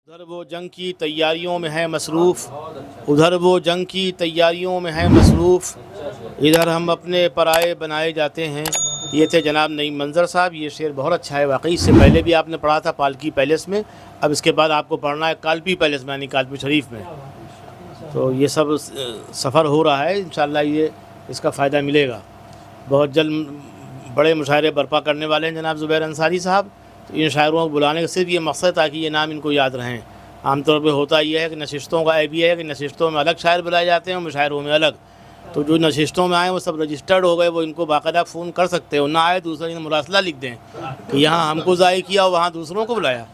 उधर वो जंग की तैयारियों में है मसरूफ़, उधर वो जंग की तैयारियों में है मसरूफ़, इधर हम अपने पराए बनाए जाते हैं। ये थे जनाब नईम मंज़र साहब। ये शेर बहुत अच्छा है वाकई। इससे पहले भी आपने पढ़ा था पालकी पैलेस में, अब इसके बाद आपको पढ़ना है कालपी पैलेस में, यानी कालपी शरीफ में। तो ये सब सफ़र हो रहा है, इंशाअल्लाह ये इसका फ़ायदा मिलेगा। बहुत जल्द बड़े मुशायरे बर्पा करने वाले हैं जनाब ज़ुबैर अंसारी साहब। तो इन शायरों को बुलाने का सिर्फ ये मकसद ताकि ये नाम इनको याद रहें। आमतौर पे होता ये है कि नशिस्तों का ऐब ये है कि नशिस्तों में अलग शायर बुलाए जाते हैं और मुशायरों में अलग। तो जो नशिस्तों में आए वो सब रजिस्टर्ड हो गए, वो इनको बाकायदा फ़ोन कर सकते हो। ना आए दूसरा दिन मुरासला लिख दें कि यहाँ हमको ज़ाय किया और वहाँ दूसरों को बुलाया।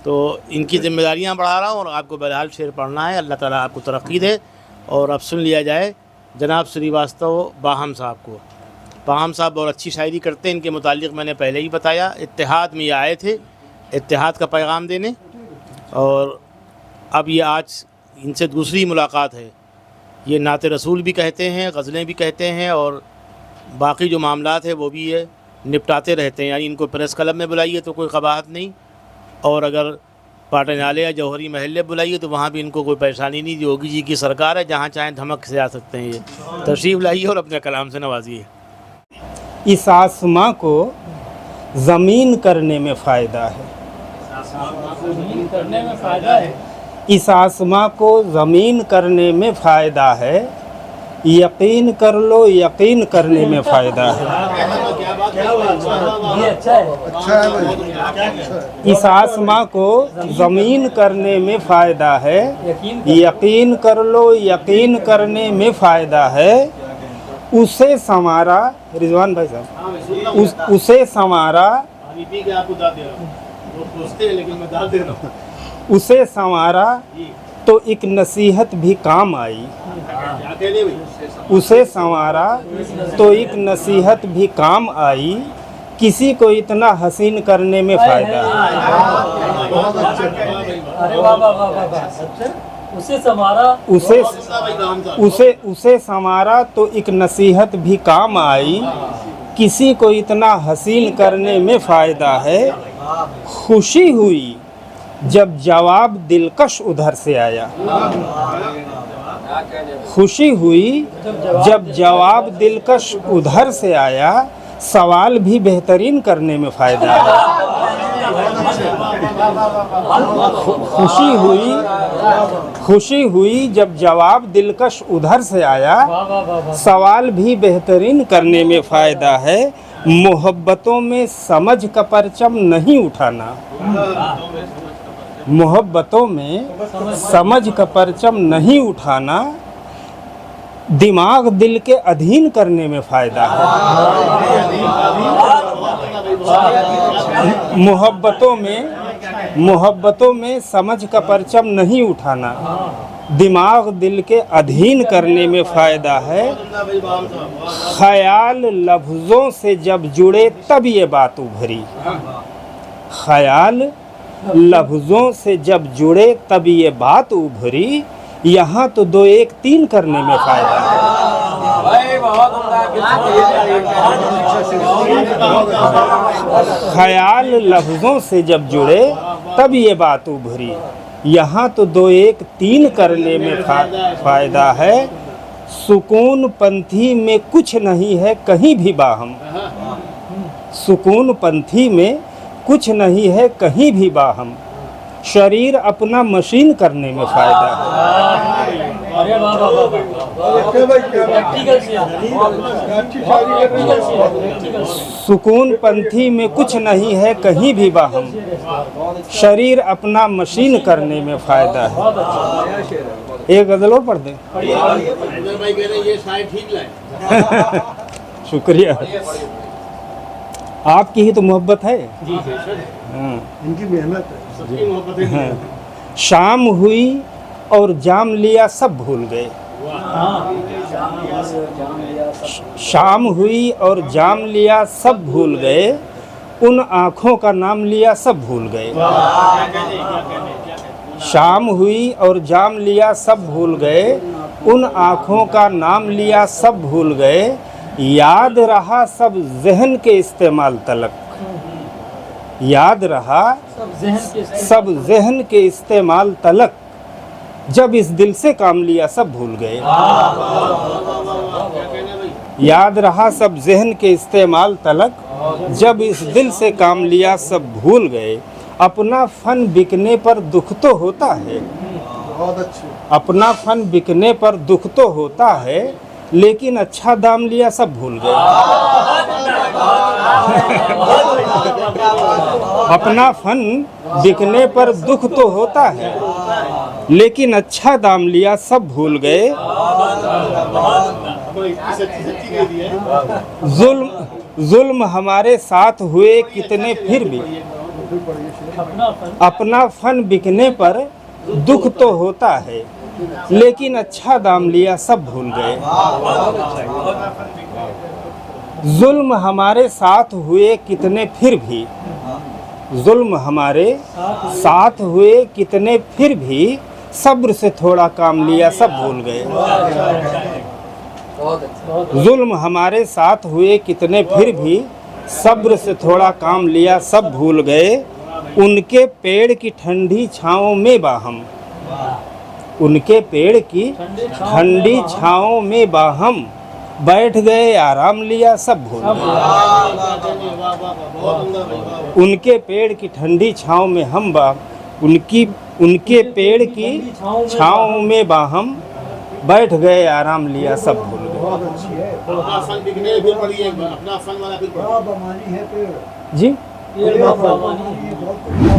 तो इनकी ज़िम्मेदारियाँ बढ़ा रहा हूँ और आपको बहरहाल शेर पढ़ना है। अल्लाह ताला आपको तरक्की दे। और अब सुन लिया जाए जनाब श्रीवास्तव बाहम साहब को। बाहम साहब बहुत अच्छी शायरी करते हैं। इनके मुतालिक मैंने पहले ही बताया, इत्तेहाद में ये आए थे इत्तेहाद का पैगाम देने, और अब ये आज इनसे दूसरी मुलाकात है। ये नात रसूल भी कहते हैं, गज़लें भी कहते हैं, और बाकी जो मामलात है वो भी ये निपटाते रहते हैं। यानी इनको प्रेस क्लब में बुलाइए तो कोई क़बाहत नहीं, और अगर पाटनाले या जौहरी महल्ले बुलाइए तो वहाँ भी इनको कोई परेशानी नहीं। योगी जी की सरकार है, जहाँ चाहें धमक से आ सकते हैं। ये तशरीफ़ लाइए और अपने कलाम से नवाजिए। इस आसमां को ज़मीन करने में फ़ायदा है, इस आसमां को ज़मीन करने में फ़ायदा है, यकीन कर लो यकीन करने में फ़ायदा है। इस आसमां को ज़मीन करने में फ़ायदा है, यकीन कर लो यकीन करने में फ़ायदा है। उसे संवारा, रिजवान भाई साहब, उसे संवारा, उसे संवारा तो एक नसीहत भी काम आई, उसे संवारा तो एक नसीहत भी काम आई, किसी को इतना हसीन करने में फ़ायदा है। उसे संवारा, उसे संवारा तो एक नसीहत भी काम आई, किसी को इतना हसीन करने में फ़ायदा है। खुशी हुई जब जवाब दिलकश उधर से आया, खुशी हुई जब जवाब दिलकश उधर से आया, सवाल भी बेहतरीन करने में फ़ायदा है। खुशी हुई जब जवाब दिलकश उधर से आया, सवाल भी बेहतरीन करने में फ़ायदा है। मोहब्बतों में समझ का परचम नहीं उठाना, मोहब्बतों में समझ का परचम नहीं उठाना, दिमाग दिल के अधीन करने में फ़ायदा है। मोहब्बतों में समझ का परचम नहीं उठाना, दिमाग दिल के अधीन करने में फ़ायदा है। ख़याल लफ्ज़ों से जब जुड़े तब ये बात उभरी, ख़याल लफ्ज़ों से जब जुड़े तब ये बात उभरी, यहाँ तो 2 1 3 करने में फ़ायदा है। ख़याल लफ्ज़ों से जब जुड़े तब ये बात उभरी, यहाँ तो 2 1 3 करने में फ़ायदा है। सुकून पंथी में कुछ नहीं है कहीं भी बाहम, सुकून पंथी में कुछ नहीं है कहीं भी बाहम, शरीर अपना मशीन करने में फ़ायदा है। सुकून पंथी में कुछ नहीं है कहीं भी बाहम, शरीर अपना मशीन करने में फ़ायदा है। एक गज़ल और पढ़ दें। शुक्रिया, आपकी ही तो मोहब्बत है। इनकी मेहनत है। शाम हुई और जाम लिया सब भूल गए, शाम हुई और जाम लिया सब भूल गए, उन आँखों का नाम लिया सब भूल गए। शाम हुई और जाम लिया सब भूल गए, उन आँखों का नाम लिया सब भूल गए, याद रहा सब जहन के इस्तेमाल तलक, याद रहा सब जहन के इस्तेमाल तलक, जब इस दिल से काम लिया सब भूल गए। याद रहा सब जहन के इस्तेमाल तलक, जब इस दिल से काम लिया सब भूल गए। अपना फन बिकने पर दुख तो होता है, बहुत अच्छे। अपना फन बिकने पर दुख तो होता है, लेकिन अच्छा दाम लिया सब भूल गए। अपना फन बिकने पर दुख तो होता है, लेकिन अच्छा दाम लिया सब भूल गए। जुल्म हमारे साथ हुए कितने फिर भी, अपना फन बिकने पर दुख तो होता है, लेकिन अच्छा दाम लिया सब भूल गए। जुल्म हमारे साथ हुए कितने फिर भी, जुल्म हमारे साथ हुए कितने फिर भी, सब्र से थोड़ा काम लिया सब भूल गए। जुल्म हमारे साथ हुए कितने फिर भी, सब्र से थोड़ा काम लिया सब भूल गए। उनके पेड़ की ठंडी छाँव में बाहम, उनके पेड़ की ठंडी छाँव में बाहम, बैठ गए आराम लिया सब भूल गए। उनके पेड़ की ठंडी छाँव में हम उनके पेड़ की छाँव में बाहम, बैठ गए आराम लिया सब भूल गए। अपना फन बिकने फिर पड़ी है, अपना फन वाला फिर बड़ा बमानी है पेड़। जी,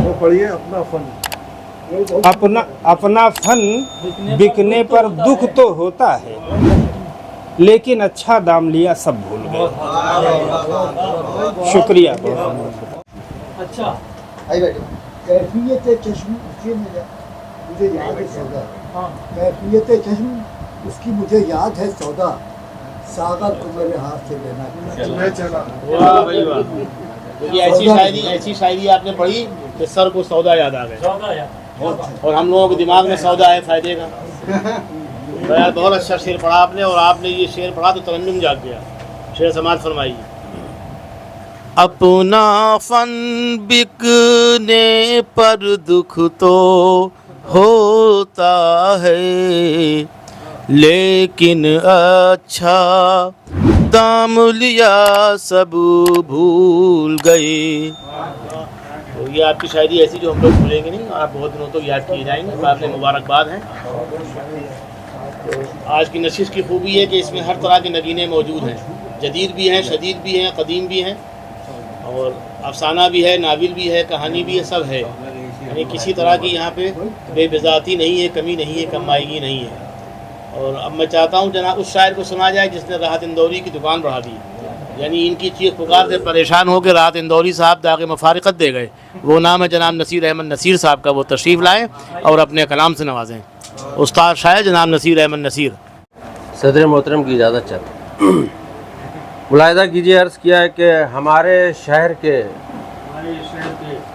वो पढ़िए अपना फन। अपना फन बिकने पर दुख तो होता है, लेकिन अच्छा दाम लिया सब भूल गए। शुक्रिया। अच्छा, कैफियत चश्म उसकी मुझे याद है सौदा। कैफियत चश्म उसकी मुझे याद है सौदा, सागर को मेरे हाथ से लेना। वाह भाई वाह, ये ऐसी शायरी आपने पढ़ी कि सर को सौदा याद आ गया, और हम लोगों के दिमाग में सौदा है फायदे का। तो यार बहुत अच्छा शेर पढ़ा आपने, और आपने ये शेर पढ़ा तो तरन्नुम जाग गया। शेर समाज फरमाइए। अपना फन बिकने पर दुख तो होता है, लेकिन अच्छा दाम लिया सब भूल गए। तो ये आपकी शायरी ऐसी जो हम लोग भूलेंगे नहीं, आप बहुत दिनों तक याद किए जाएंगे। आपने मुबारकबाद हैं। तो आज की नशिश की खूबी है कि इसमें हर तरह के नगीने मौजूद हैं, जदीद भी हैं, शदीद भी हैं, कदीम भी हैं, और अफसाना भी है, नाविल भी है, कहानी भी है, सब है। यानी किसी तरह की यहाँ पे बेबिज़ाती नहीं है, कमी नहीं है, कमाईगी नहीं है। और अब मैं चाहता हूँ जनाब उस शायर को सुना जाए जिसने राहत इंदौरी की दुकान बढ़ा दी। यानी इनकी चीख पुकार से परेशान होकर राहत इंदौरी साहब दागे मफारिकत दे गए। वो नाम है जनाब नसीर अहमद नसीर साहब का। वो तशरीफ़ लाएँ और अपने कलाम से नवाजें। उस्ताद शायर जनाब नसीर अहमद नसीर। सदर मोहतरम की इजाज़त चाहते मुलाहिज़ा कीजिए, अर्ज़ किया है कि हमारे शहर के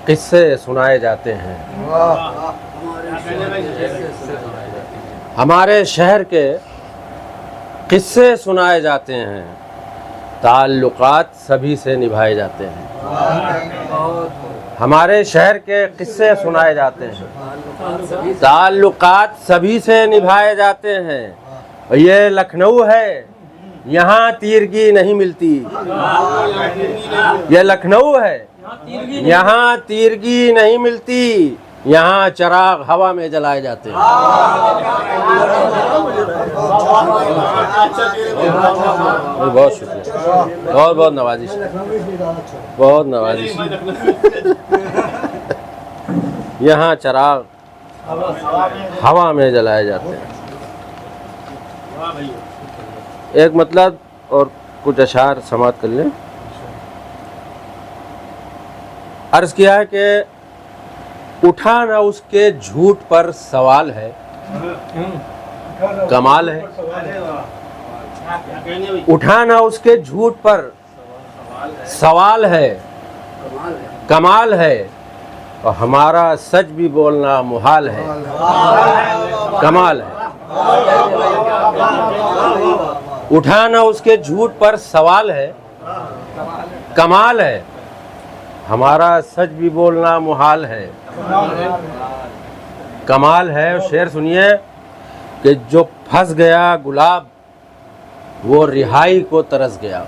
किस्से सुनाए जाते हैं। हमारे शहर के किस्से सुनाए जाते हैं, ताल्लुकात सभी से निभाए जाते हैं। हमारे शहर के किस्से सुनाए जाते हैं, ताल्लुकात सभी से निभाए जाते हैं। और ये लखनऊ है, यहाँ तीरगी नहीं मिलती। ये लखनऊ है, यहाँ तीरगी नहीं मिलती, यहाँ चिराग हवा में जलाए जाते हैं। बहुत शुक्रिया, बहुत बहुत नवाजिश, बहुत नवाजिश। यहाँ चिराग हवा में जलाए जाते हैं। एक मतलब और कुछ अशार समाप्त कर लें। अर्ज़ किया है कि उठा ना उसके झूठ पर सवाल है, कमाल है। उठा ना उसके झूठ पर सवाल है, कमाल है। और हमारा सच भी बोलना मुहाल है, कमाल है। उठा ना उसके झूठ पर सवाल है, कमाल है। हमारा सच भी बोलना मुहाल है। कमाल है। और शेर सुनिए कि जो फंस गया गुलाब वो रिहाई को तरस गया।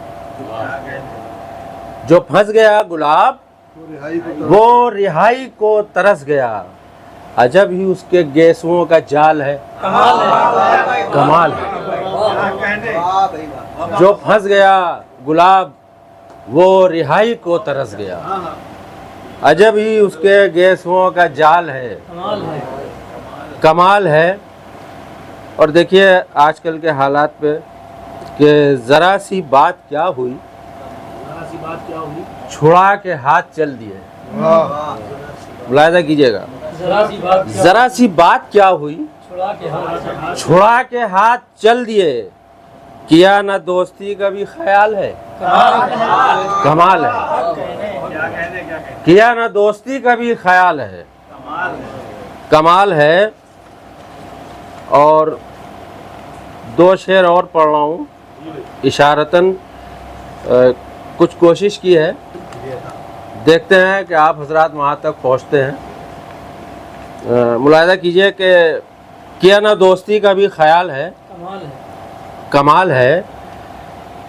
जो फंस गया गुलाब वो रिहाई को तरस गया। अजब ही उसके गेसुओं का जाल है। कमाल है। जो फंस गया गुलाब वो रिहाई को तरस गया। अजब ही उसके गेसुओं का जाल है। कमाल है। और देखिए आजकल के हालात पे कि ज़रा सी बात क्या हुई, छुड़ा के हाथ चल दिए। मुलाहिजा कीजिएगा, ज़रा सी बात क्या हुई, छुड़ा के हाथ चल दिए। किया ना दोस्ती का भी ख्याल है। कमाल है। किया ना दोस्ती का भी ख्याल है। कमाल है। और दो शेर और पढ़ रहा हूँ इशारतन। कुछ कोशिश की है, देखते हैं कि आप हजरात वहाँ तक पहुँचते हैं। मुलाहिजा कीजिए कि किया ना दोस्ती का भी ख्याल है। कमाल है।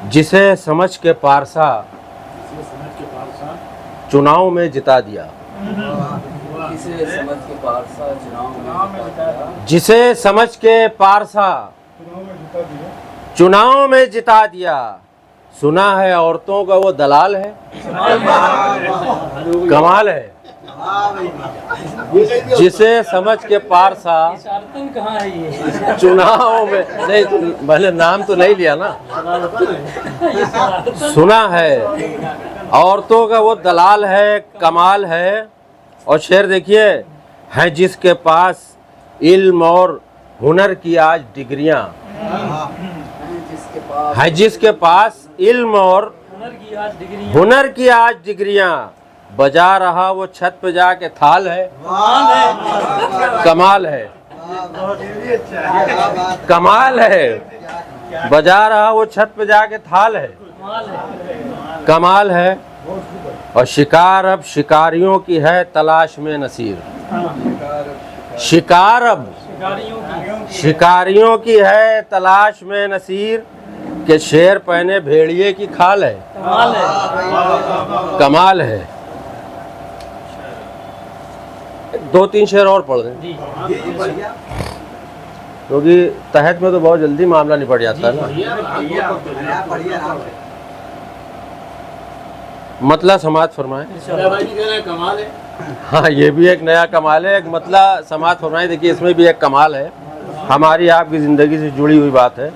जिसे समझ के पारसा चुनाव में जिता दिया। जिसे समझ के पारसा चुनाव में जिता दिया। सुना है औरतों का वो दलाल है। कमाल है। जिसे समझ के पारसा कहाँ है ये? चुनाव में नहीं, भले नाम तो नहीं लिया ना। सुना है औरतों का वो दलाल है। कमाल है। और शेर देखिए, है जिसके पास इल्म और हुनर की आज डिग्रियां। है जिसके पास इल्म और हुनर की आज डिग्रियां। बजा रहा वो छत पे जाके थाल है। कमाल है। कमाल है। बजा रहा वो छत पे जाके थाल है। कमाल है। और शिकार अब शिकारियों की है तलाश में नसीर। शिकार अब शिकारियों की है तलाश में नसीर। के शेर पहने भेड़िए की खाल है। कमाल है। दो तीन शेर और पढ़ दें क्योंकि तहत में तो बहुत जल्दी मामला निपट जाता है ना। मतला समाज फरमाए। कमाल है। हाँ, ये भी एक नया कमाल है। एक मतला समाज फरमाए। देखिए इसमें भी एक कमाल है, हमारी आपकी ज़िंदगी से जुड़ी हुई बात है।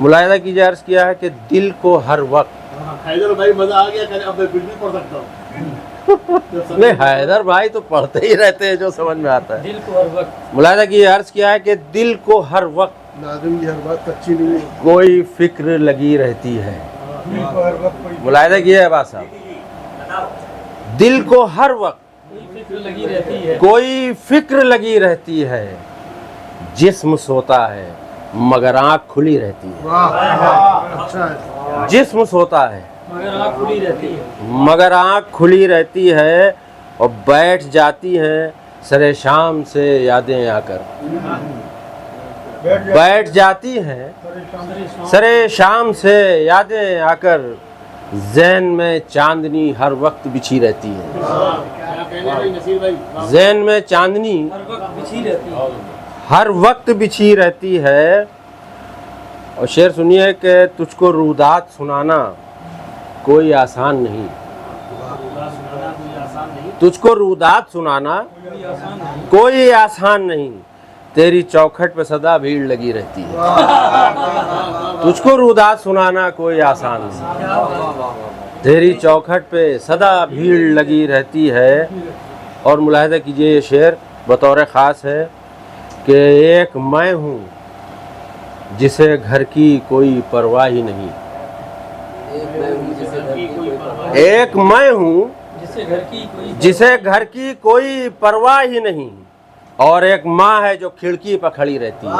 मुलाहिजा कीजिए, अर्ज़ किया है कि दिल को हर वक्त। हैदर भाई मजा आ गया, अब मैं कुछ भी पढ़ सकता हूँ। नहीं, हैदर भाई तो पढ़ते ही रहते हैं जो समझ में आता है। दिल को हर वक्त। मुलाहिजा कीजिए, अर्ज़ किया है कि दिल को हर वक्त नाज़िम की हर बात कच्ची नहीं है। कोई फिक्र लगी रहती है। मुलाहिजा किया है बात साहब, दिल को हर वक्त लगी रहती है। कोई फिक्र लगी रहती है। जिस्म सोता है मगर आँख खुली रहती है। जिस्म सोता है मगर आँख खुली रहती है। मगर आँख खुली रहती है। और बैठ जाती हैं सरे शाम से यादें आकर। बैठ जाती हैं सरे शाम से यादें आकर। ज़हन में चांदनी हर वक्त बिछी रहती है। ज़हन में चांदनी हर वक्त बिछी रहती है। हर वक्त बिछी रहती है। और शेर सुनिए कि तुझको रूदात सुनाना कोई आसान नहीं। तुझको रूदात सुनाना कोई आसान नहीं। तेरी चौखट पे सदा भीड़ लगी रहती है। तुझको रूदात सुनाना कोई आसान नहीं। तेरी चौखट पे सदा भीड़ लगी रहती है। और मुलाहिजा कीजिए, ये शेर बतौर ख़ास है कि एक मैं हूँ जिसे घर की कोई परवाह ही नहीं। एक मैं हूँ जिसे घर की कोई परवाह ही नहीं। और एक माँ है जो खिड़की पर खड़ी रहती है।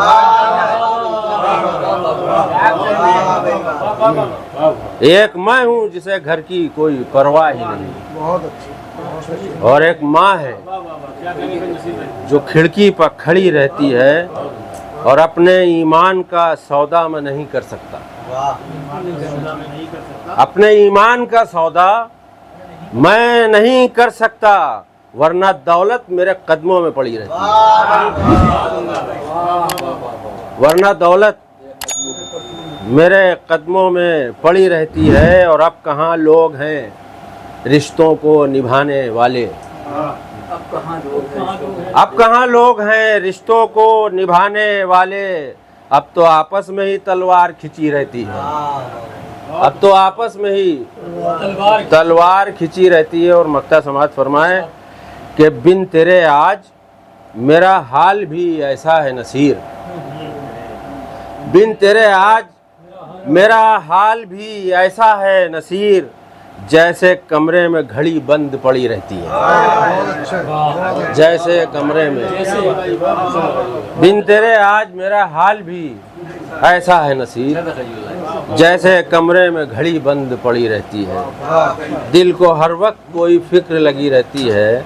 एक मैं हूँ जिसे घर की कोई परवाह ही नहीं। बहुत अच्छी। और एक माँ है जो खिड़की पर खड़ी रहती है और अपने ईमान का सौदा मैं नहीं कर सकता। अपने ईमान का सौदा मैं नहीं कर सकता, वरना दौलत मेरे कदमों में पड़ी रहती है। वरना दौलत मेरे कदमों में पड़ी रहती है। और अब कहाँ लोग हैं रिश्तों को निभाने वाले। अब कहाँ लोग हैं रिश्तों को निभाने वाले। अब तो आपस में ही तलवार खिंची रहती है। अब तो आपस में ही तलवार खिंची रहती है। और मक्ता समाज फरमाए कि बिन तेरे आज मेरा हाल भी ऐसा है नसीर। बिन तेरे आज मेरा हाल भी ऐसा है नसीर, जैसे कमरे में घड़ी बंद पड़ी रहती है। जैसे कमरे में बिन तेरे आज मेरा हाल भी ऐसा है नसीर, जैसे कमरे में घड़ी बंद पड़ी रहती है। दिल को हर वक्त कोई फिक्र लगी रहती है,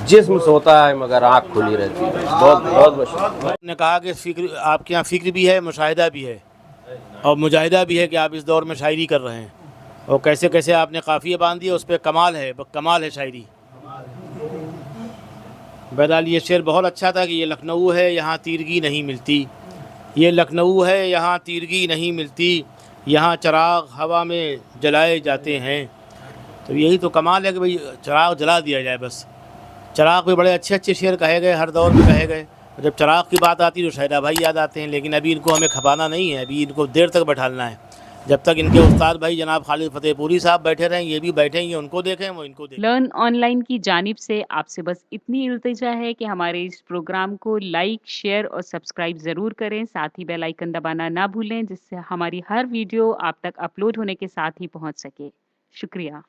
जिस्म सोता है मगर आँख खुली रहती है। बहुत बहुत ने कहा कि फ़िक्र आपके यहाँ फ़िक्र भी है, मुशाहिदा भी है और मुजाहिदा भी है कि आप इस दौर में शायरी कर रहे हैं। और कैसे कैसे आपने काफ़िया बांध दिया, उस पर कमाल है शायरी। बहरहाल ये शेर बहुत अच्छा था कि ये लखनऊ है यहाँ तीरगी नहीं मिलती। ये लखनऊ है यहाँ तीरगी नहीं मिलती, यहाँ चिराग हवा में जलाए जाते हैं। तो यही तो कमाल है कि भाई चिराग जला दिया जाए बस। चिराग पे बड़े अच्छे अच्छे शेर कहे गए, हर दौर में कहे गए। जब चिराग की बात आती है तो शायरा भाई याद आते हैं। लेकिन अभी इनको हमें खपाना नहीं है, अभी इनको देर तक बैठाना है। जब तक इनके उस्ताद भाई जनाब खालिद फतेहपुरी साहब बैठे रहें, ये भी बैठेंगे, उनको देखें, वो इनको देखें। लर्न ऑनलाइन की जानिब से आपसे बस इतनी इल्तिजा है कि हमारे इस प्रोग्राम को लाइक, शेयर और सब्सक्राइब ज़रूर करें। साथ ही बेल आइकन दबाना ना भूलें, जिससे हमारी हर वीडियो आप तक अपलोड होने के साथ ही पहुंच सके। शुक्रिया।